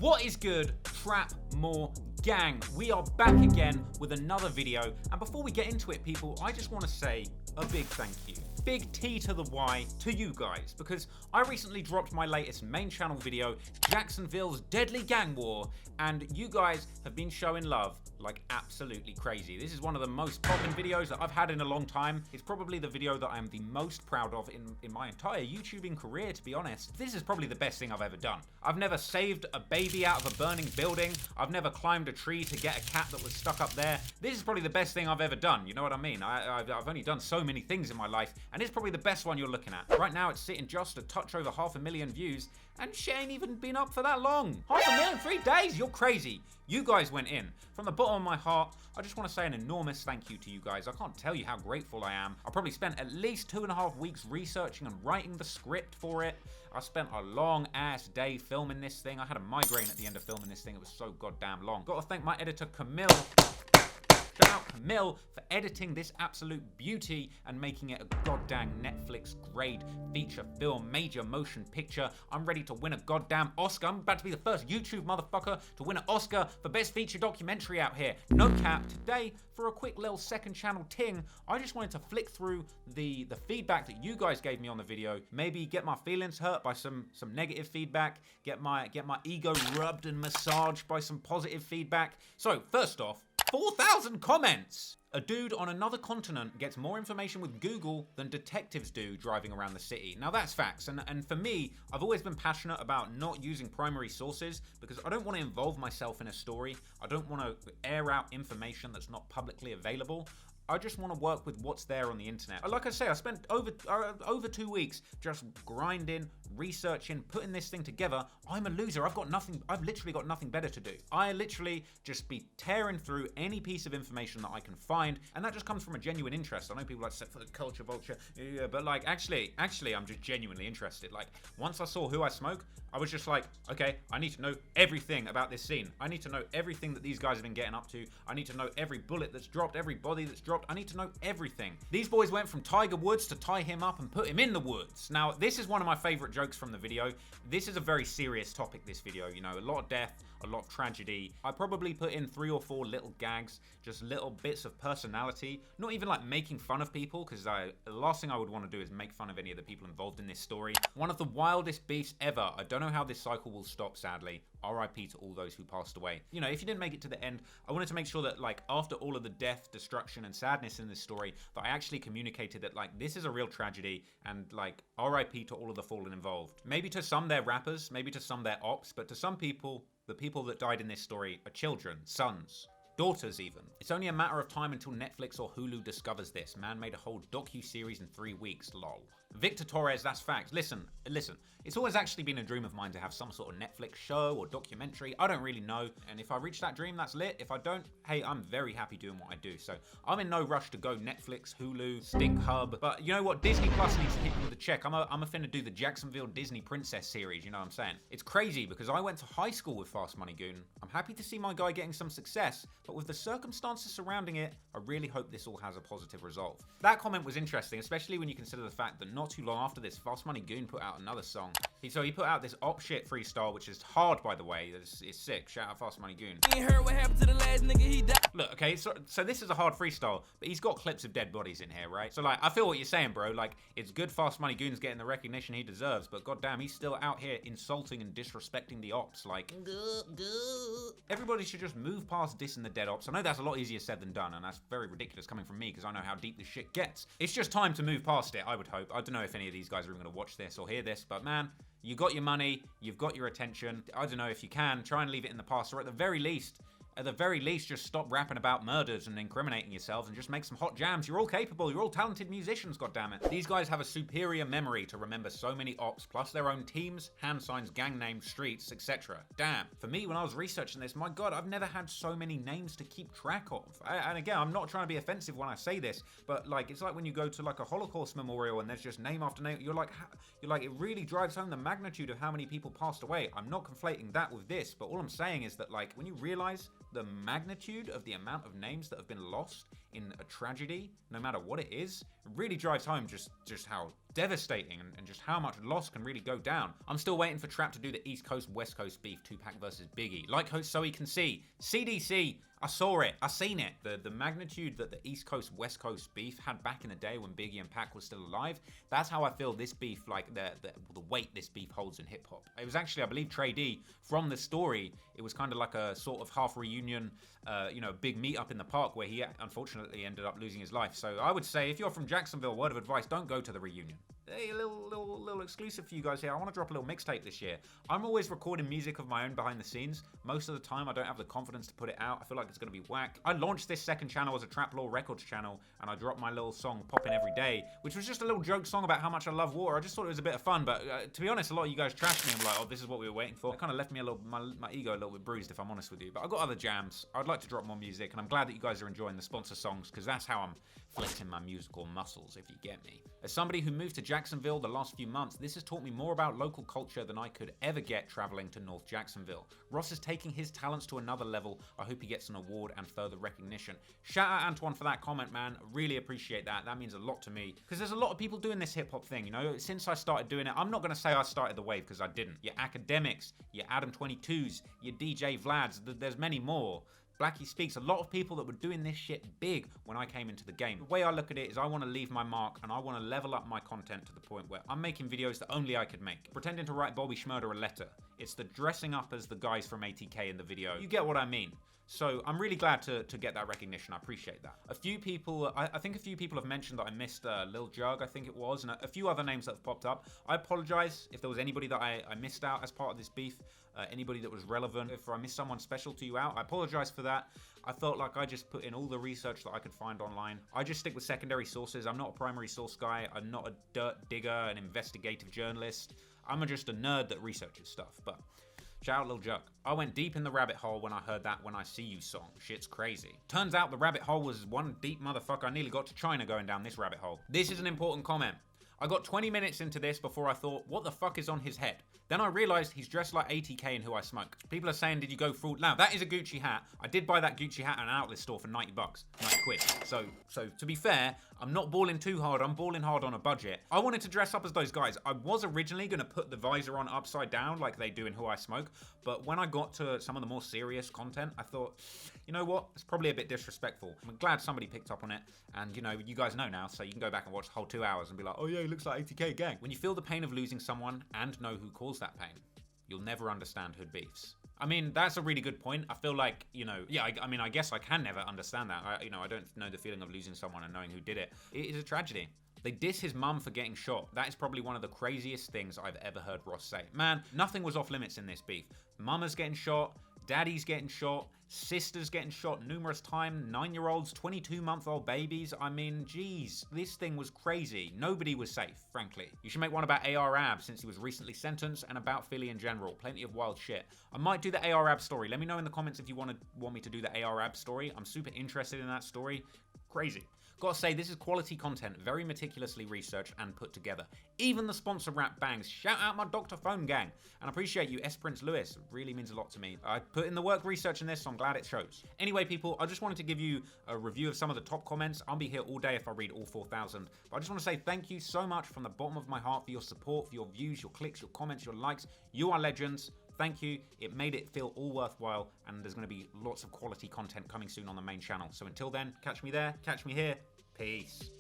What is good, Trap More Gang? We are back again with another video, and before we get into it, people, I just want to say a big thank you. Big T to the Y to you guys, because I recently dropped my latest main channel video, Jacksonville's Deadly Gang War, and you guys have been showing love like absolutely crazy. This is one of the most popping videos that I've had in a long time. It's probably the video that I am the most proud of in my entire YouTubing career, to be honest. This is probably the best thing I've ever done. I've never saved a baby out of a burning building. I've never climbed a tree to get a cat that was stuck up there. This is probably the best thing I've ever done, you know what I mean? I've only done so many things in my life, and it's probably the best one you're looking at. Right now, it's sitting just a touch over 500,000 views, and shit ain't even been up for that long. 500,000, 3 days? You're crazy. You guys went in. From the bottom of my heart, I just want to say an enormous thank you to you guys. I can't tell you how grateful I am. I probably spent at least 2.5 weeks researching and writing the script for it. I spent a long ass day filming this thing. I had a migraine at the end of filming this thing. It was so goddamn long. Got to thank my editor, Camille. Shout out Camille for editing this absolute beauty and making it a goddamn Netflix grade feature film, major motion picture. I'm ready to win a goddamn Oscar. I'm about to be the first YouTube motherfucker to win an Oscar for best feature documentary out here. No cap. Today, for a quick little second channel ting, I just wanted to flick through the feedback that you guys gave me on the video. Maybe get my feelings hurt by some negative feedback. Get my ego rubbed and massaged by some positive feedback. So first off, 4,000 comments! A dude on another continent gets more information with Google than detectives do driving around the city. Now that's facts, and for me, I've always been passionate about not using primary sources because I don't want to involve myself in a story. I don't want to air out information that's not publicly available. I just want to work with what's there on the internet. Like I say, I spent over 2 weeks just grinding, researching, putting this thing together. I'm a loser. I've literally got nothing better to do. I literally just be tearing through any piece of information that I can find, and that just comes from a genuine interest. I know people like for the culture vulture, yeah, but like actually, I'm just genuinely interested. Like once I saw Who I Smoke, I was just like, okay, I need to know everything about this scene. I need to know everything that these guys have been getting up to. I need to know every bullet that's dropped, every body that's dropped. I need to know everything. These boys went from Tiger Woods to tie him up and put him in the woods. Now, this is one of my favorite jokes from the video. This is a very serious topic, this video. You know, a lot of death, a lot of tragedy. I probably put in 3 or 4 little gags, just little bits of personality. Not even like making fun of people, because the last thing I would want to do is make fun of any of the people involved in this story. One of the wildest beefs ever. I don't know how this cycle will stop, sadly. RIP to all those who passed away. You know, if you didn't make it to the end, I wanted to make sure that, like, after all of the death, destruction, and sadness in this story, that I actually communicated that, like, this is a real tragedy, and, like, RIP to all of the fallen involved. Maybe to some they're rappers, maybe to some they're ops, but to some people, the people that died in this story are children, sons, daughters even. It's only a matter of time until Netflix or Hulu discovers this. Man made a whole docu-series in 3 weeks, lol. Victor Torres, that's facts. Listen. It's always actually been a dream of mine to have some sort of Netflix show or documentary. I don't really know. And if I reach that dream, that's lit. If I don't, hey, I'm very happy doing what I do. So I'm in no rush to go Netflix, Hulu, Stink Hub. But you know what? Disney Plus needs to hit me with a check. I'm a finna do the Jacksonville Disney Princess series. You know what I'm saying? It's crazy because I went to high school with Fast Money Goon. I'm happy to see my guy getting some success, but with the circumstances surrounding it, I really hope this all has a positive result. That comment was interesting, especially when you consider the fact that not too long after this, Fast Money Goon put out another song. So he put out this op shit freestyle, which is hard, by the way. It's sick. Shout out Fast Money Goon. You heard what happened to the last nigga, he died. Look, okay, so this is a hard freestyle, but he's got clips of dead bodies in here, right? So like, I feel what you're saying, bro. Like, it's good Fast Money Goon's getting the recognition he deserves, but goddamn, he's still out here insulting and disrespecting the ops. Like, everybody should just move past dissing the dead ops. I know that's a lot easier said than done, and that's very ridiculous coming from me because I know how deep this shit gets. It's just time to move past it, I would hope. I don't know if any of these guys are even gonna watch this or hear this, but man, you got your money, you've got your attention. I don't know, if you can, try and leave it in the past, or at the very least, just stop rapping about murders and incriminating yourselves and just make some hot jams. You're all capable, you're all talented musicians, goddammit. These guys have a superior memory to remember so many ops, plus their own teams, hand signs, gang names, streets, etc. Damn. For me, when I was researching this, my god, I've never had so many names to keep track of. And again, I'm not trying to be offensive when I say this, but like, it's like when you go to like a Holocaust memorial and there's just name after name, you're like, it really drives home the magnitude of how many people passed away. I'm not conflating that with this, but all I'm saying is that, like, when you realize the magnitude of the amount of names that have been lost in a tragedy, no matter what it is, It really drives home just how devastating and just how much loss can really go down. I'm still waiting for Trap to do the East Coast West Coast beef, Tupac versus Biggie. Like host so he can see. CDC, I saw it, I seen it. The magnitude that the East Coast West Coast beef had back in the day when Biggie and Pac was still alive, that's how I feel this beef, like the weight this beef holds in hip hop. It was actually, I believe, Trey D, from the story, it was kind of like a sort of half reunion, big meetup in the park where he unfortunately ended up losing his life. So I would say, if you're from Jacksonville, word of advice, don't go to the reunion. Hey, a little exclusive for you guys here. I want to drop a little mixtape this year. I'm always recording music of my own behind the scenes. Most of the time, I don't have the confidence to put it out. I feel like it's going to be whack. I launched this second channel as a Trap Law Records channel, and I dropped my little song, Poppin' Every Day, which was just a little joke song about how much I love water. I just thought it was a bit of fun, but to be honest, a lot of you guys trashed me. I'm like, oh, this is what we were waiting for. It kind of left me my ego a little bit bruised, if I'm honest with you. But I've got other jams. I'd like to drop more music, and I'm glad that you guys are enjoying the sponsor songs, because that's how I'm flexing my musical muscles, if you get me. As somebody who moved to Jacksonville the last few months, this has taught me more about local culture than I could ever get traveling to North Jacksonville. Ross is taking his talents to another level. I hope he gets an award and further recognition. Shout out Antoine for that comment, man. Really appreciate that. That means a lot to me, because there's a lot of people doing this hip hop thing, since I started doing it. I'm not going to say I started the wave, because I didn't. Your Academics, your Adam 22s, your DJ Vlads, there's many more. Blackie Speaks, a lot of people that were doing this shit big when I came into the game. The way I look at it is I want to leave my mark, and I want to level up my content to the point where I'm making videos that only I could make. Pretending to write Bobby Schmurder a letter. It's the dressing up as the guys from ATK in the video. You get what I mean. So I'm really glad to get that recognition. I appreciate that. A few people, I think a few people have mentioned that I missed Lil Jug, I think it was, and a few other names that have popped up. I apologize if there was anybody that I missed out as part of this beef, anybody that was relevant. If I missed someone special to you out, I apologize for that. I felt like I just put in all the research that I could find online. I just stick with secondary sources. I'm not a primary source guy. I'm not a dirt digger, an investigative journalist. I'm just a nerd that researches stuff, but shout out Lil Jug. I went deep in the rabbit hole when I heard that When I See You song. Shit's crazy. Turns out the rabbit hole was one deep motherfucker. I nearly got to China going down this rabbit hole. This is an important comment. I got 20 minutes into this before I thought, what the fuck is on his head? Then I realized he's dressed like ATK in Who I Smoke. People are saying, did you go full? Now, that is a Gucci hat. I did buy that Gucci hat at an outlet store for 90 bucks, 90 quid. So to be fair, I'm not balling too hard. I'm balling hard on a budget. I wanted to dress up as those guys. I was originally going to put the visor on upside down like they do in Who I Smoke. But when I got to some of the more serious content, I thought, you know what? It's probably a bit disrespectful. I'm glad somebody picked up on it. And, you guys know now, so you can go back and watch the whole 2 hours and be like, oh yeah, he looks like ATK gang. When you feel the pain of losing someone and know who caused that pain, you'll never understand hood beefs. I mean, that's a really good point. I feel like, I guess I can never understand that. I don't know the feeling of losing someone and knowing who did it. It is a tragedy. They diss his mum for getting shot. That is probably one of the craziest things I've ever heard Ross say. Man, nothing was off limits in this beef. Mama's getting shot, daddy's getting shot, sister's getting shot numerous times, 9-year-olds, 22-month-old babies. I mean, geez, this thing was crazy. Nobody was safe, frankly. You should make one about AR Ab since he was recently sentenced, and about Philly in general. Plenty of wild shit. I might do the AR Ab story. Let me know in the comments if you want me to do the AR Ab story. I'm super interested in that story. Crazy. Gotta say, this is quality content, very meticulously researched and put together. Even the sponsor rap bangs. Shout out my Dr. Phone gang. And I appreciate you, S. Prince Lewis. It really means a lot to me. I put in the work researching this, so I'm glad it shows. Anyway, people, I just wanted to give you a review of some of the top comments. I'll be here all day if I read all 4,000. But I just want to say thank you so much from the bottom of my heart for your support, for your views, your clicks, your comments, your likes. You are legends. Thank you. It made it feel all worthwhile, and there's going to be lots of quality content coming soon on the main channel. So until then, catch me there, catch me here. Peace.